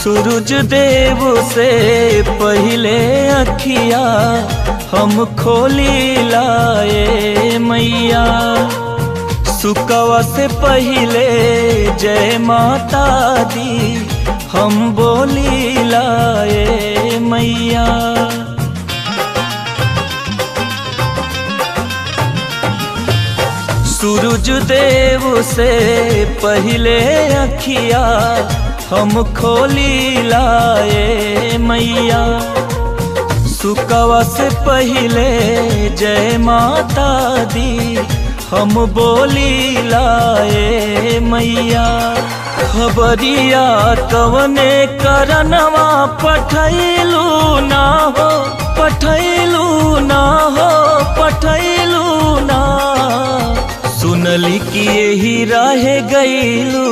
सूरज देव से पहले अखिया हम खोली लाए मैया। सुकवा से पहले जय माता दी हम बोली लाए मैया। सूरज देव से पहले अखिया हम खोली लाए मैया। सुकवा से पहले जय माता दी हम बोली लाए मैया। खबरिया कवने करनवा पठैलू ना हो, पठैलू ना हो, पठैलू ना। सुनली कि यही रह गईलू